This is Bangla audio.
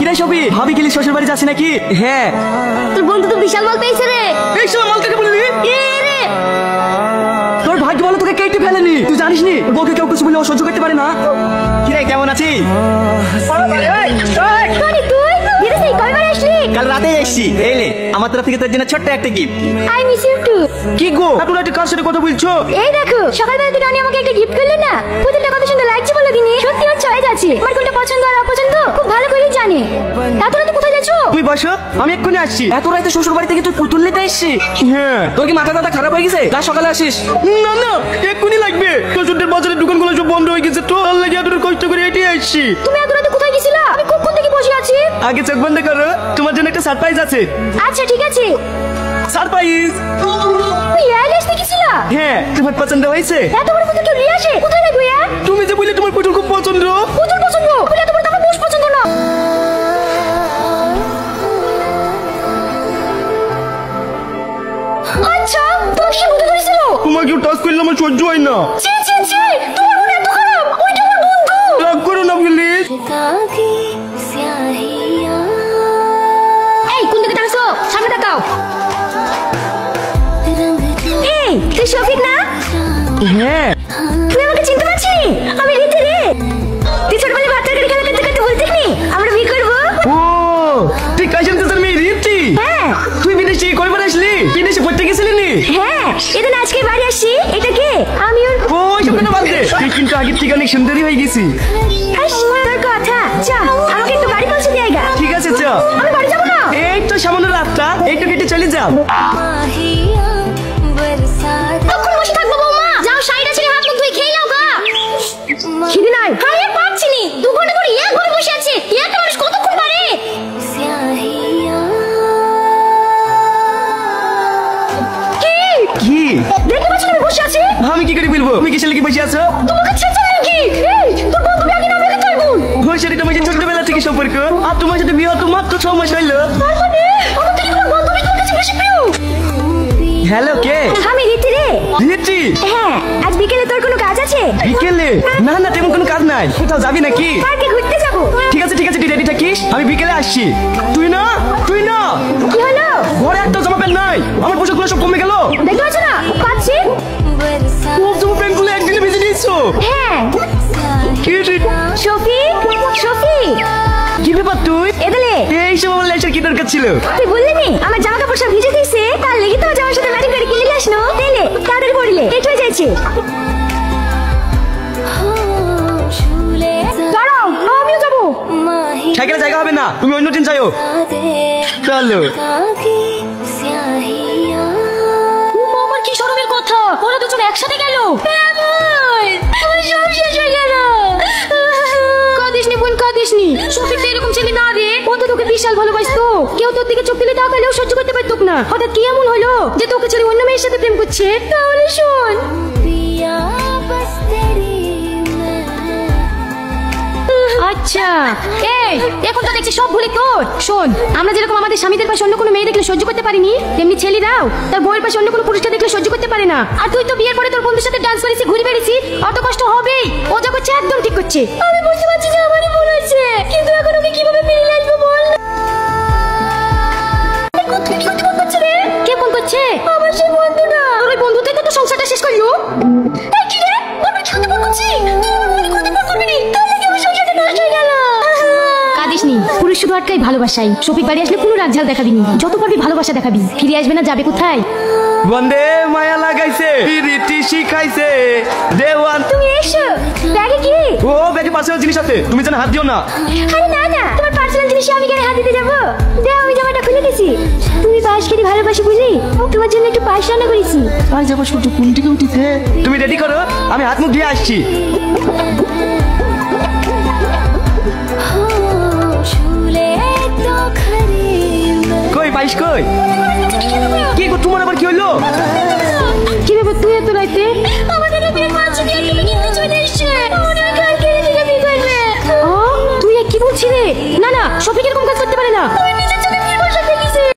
রে সবই ভাবি গেলি শ্বশুর বাড়ি যাচ্ছি নাকি? হ্যাঁ। তোর বন্ধু তো বিশাল মাল পেয়েছে রে। এই সময় মাল কাকে বলবি? এ রে তোর ভাগ্য ভালো তোকে কেটে ফেলেনি। তুই জানিস নি বউকে কেউ কিছু বলে ও সহ্য করতে পারে না। কি রে কেমন আছিস? মানে তুই বিদেশ থেকে কয়বার আসলি? কাল রাতে এসেছি। এই লে আমার তরফ থেকে তোর জন্য ছোট্ট একটা gift. I miss you too. কি গো এত রাতে কার সাথে কথা বলছো? এই দেখো সকালবেলা থেকে রানী আমাকে একটা গিফট করলো না, পুতুলটা কত সুন্দর লাগছে বলে দিনি। সত্যি ওর চয়েস আছে, আমার কোনটা পছন্দ আর অপছন্দ খুব ভালো করেই জানে। এত রাতে কোথায় যাচ্ছো? তুমি বসো, আমি এক্ষুনি আসছি। এত রাতে শ্বশুর বাড়ি থেকে তুই পুতুল নিতে এসেছি? হ্যাঁ। তোর কি মাথা টাথা খারাপ হয়ে গেছে? যা সকালে আসিস। না না এক্ষুনি লাগবে। শ্বশুরদের বাজারের দোকানগুলো সব বন্ধ হয়ে গেছে তো আর লাগে এত কষ্ট করে এটি আসছি। তুমি এত রাতে কোথায় গেছিলা? আমি কখন থেকে বসে আছি। আগে চোখ বন্ধ করো, তোমার জন্য একটা সারপ্রাইজ আছে। আচ্ছা ঠিক আছে। সারপ্রাইজ? তুই রিয়াল আসতে গেছিলা? হ্যাঁ। তোমার পছন্দ হয়েছে? এত বড় পুতুল কেউ নিয়ে আসে? কোথায় লাগবে? তুমি যে বললে তোমার পুতুল খুব পছন্দ। পুতুল পছন্দ বলে এত বড় টাকা বস পছন্দ না। আচ্ছা তোমার কি বুদ্ধি ধরেছিল? তোমাকে টাচ করলে আমার সহ্য হয় না। ছি ছি ছি তোমার মন এত খারাপ। ওইটা আমার বন্ধু। রাগ করো না প্লিজ। এই কোন দিকে তাকাছো? সামনে তাকাও। এই তুই শফিক না? হ্যাঁ। তুই আমাকে চিনতে পারছিস? আমি রীতি রে। তুই ছোটবেলায় বাচ্চার গাড়ি খেলা করতে করতে বলতিস নি আমরা বিয়ে করবো? ও তুই কাইছেন তো মেয়ে রীতি? হ্যাঁ। তুই বিদেশে কয়বার আসলি? বিদেশে পড়তে গেছিলি নি? হ্যাঁ এদিন আজকে বাড়ি আসছি। এটা কে? আমি ওর। ও সব কথা বাদ দে। তুই কিন্তু আগের থেকে অনেক সুন্দরী হয়ে গেছি। তোর কথা চা আমাকে একটু বাড়ি পৌঁছে দিয়ে গা। ঠিক আছে চ। আমি বাড়ি যাবো না। এই তো সামান্য রাস্তা, এইটু কেটে চলে যাও। কখন বসে থাকবো বৌমা? যাও শাড়িটা ছেড়ে হাত মুখ ধুয়ে খেয়ে যাও গা। খিদে নাই? আমি আর পারছি নি। 2 ঘন্টা করে এক ঘরে বসে আছে। একটা মানুষ কতক্ষণ পারে? কি দেখতে পাচ্ছ আমি বসে আছি? আমি কি করে বলবো? তুমি কিসের লাগি বসে আছো? তোমাকে ছেঁচা নাকি? এই তোর বন্ধু আগে না আমাকে চাইবো। ওর সাথে তোমার ছোটবেলা থেকে সম্পর্ক, আর তোমার সাথে বিয়ে হতো মাত্র 6 মাস হইলো। তার মানে আমার থেকে তোমার বান্ধবী তোমার কাছে বেশি প্রিয়। হ্যালো কে? আমি রীতি রে। রীতি? হ্যাঁ আজ বিকেলে তোর কোনো কাজ আছে? বিকেলে? না না তেমন কোনো কাজ নাই। কোথাও যাবি নাকি? পার্কে ঘুরতে যাবো। ঠিক আছে তুই রেডি থাকিস, আমি বিকেলে আসছি। তুই না কি হলো? ঘরে একটা জামা প্যান্ট নাই, আমার পোশাকগুলো সব কমে গেল। দেখতে পাচ্ছ না পাচ্ছি? সব জামা প্যান্টগুলো একদিনে ভিজে দিয়েছো? হ্যাঁ। কি রে? শফি কি ব্যাপার তুই? এদলে এই সব আমার লেকচার কি দরকার ছিল? তুই বললি নি আমার জামা কাপড় সব ভিজে দিয়েছে, তার লেগে তো জামার সাথে ম্যাচিং করে কিনে আসনো। তেলে তাড়াতাড়ি পড়লে লেট হয়ে যাচ্ছে। দাঁড়াও আমিও যাবো। সাইকেলে জায়গা হবে না, তুমি অন্য দিন যাও। চলো। আমার কি শরমের কথা, ওরা দুজন একসাথে গেল। আমার সব শেষ হয়ে গেল। কাঁদিসনি বোন কাঁদিসনি। শফিক তো এরকম ছেলে না রে, ও তো তোকে বিশাল ভালোবাসতো। কেউ তোর দিকে চোখ তুলে তাকালেও সহ্য করতে পারতো না। হঠাৎ কি এমন হলো যে তোকে ছেড়ে অন্য মেয়ের সাথে প্রেম করছে? তাহলে শোন। আচ্ছা এই এখন তো দেখছি সব ভুলে তোর। শোন আমরা যেরকম আমাদের স্বামীদের পাশে অন্য কোনো মেয়ে দেখলে সহ্য করতে পারিনি, তেমনি ছেলেরাও তার বউয়ের পাশে অন্য কোনো পুরুষকে দেখলে সহ্য করতে পারে না। আর তুই তো বিয়ের পরে তোর বন্ধুর সাথে ডান্স করেছিস, ঘুরে বেড়েছি, অত কষ্ট হবেই। ও যা করছে একদম ঠিক করছে। আমি বুঝতে পারছি যে আমারই ভুল হয়েছে, কিন্তু এখন ওকে কিভাবে ফিরিয়ে আসবো বল? কে ফোন করছে? আমার সেই বন্ধুটা। তোর ওই বন্ধু থেকে তো সংসারটা শেষ করলো। এই কি রে? আমার কি ফোন করছি? তুই আমার মনে করতে পারবি না, তাহলে কি আমার সংসারটা নষ্ট হয়ে গেল? কাঁদিসনি, পুরুষ শুধু আটকাই ভালোবাসাই। শফিক বাড়ি আসলে কোনো রাগঝাল দেখাবি না, যত পারবি ভালোবাসা দেখাবি। ফিরে আসবে না, যাবে কোথায়? বন্দে মায়া লাগাইছে, রীতি শিখাইছে দেওয়ান। তুমি এসো। ব্যাগে কি? ও ব্যাগে পার্সোনাল জিনিস আছে, তুমি যেন হাত দিও না। আরে না না, তোমার পার্সোনাল জিনিসে আমি কেন হাত দিতে যাবো? দেও আমি জামাটা খুলে দিছি। তুমি পাশ খেতে ভালোবাসি বুঝি, তোমার জন্য একটু পাশ রান্না করেছি। আজ যাবো শুধু কুন্টিকে উঠিতে। তুমি রেডি করো, আমি হাত মুখ দিয়ে আসছি। কই পাইস কই? কি গো তোমার আবার কি হইলো? কি ব্যাপার তুই এত রাইতে? আমাদের বিয়ে পাঁচজন দিয়ে তুমি কিনতে চলে এসেছে। ওরা কালকে থেকে বিয়ে করবে। তুই কি বলছিস রে? না না শফিক এরকম কাজ করতে পারে না।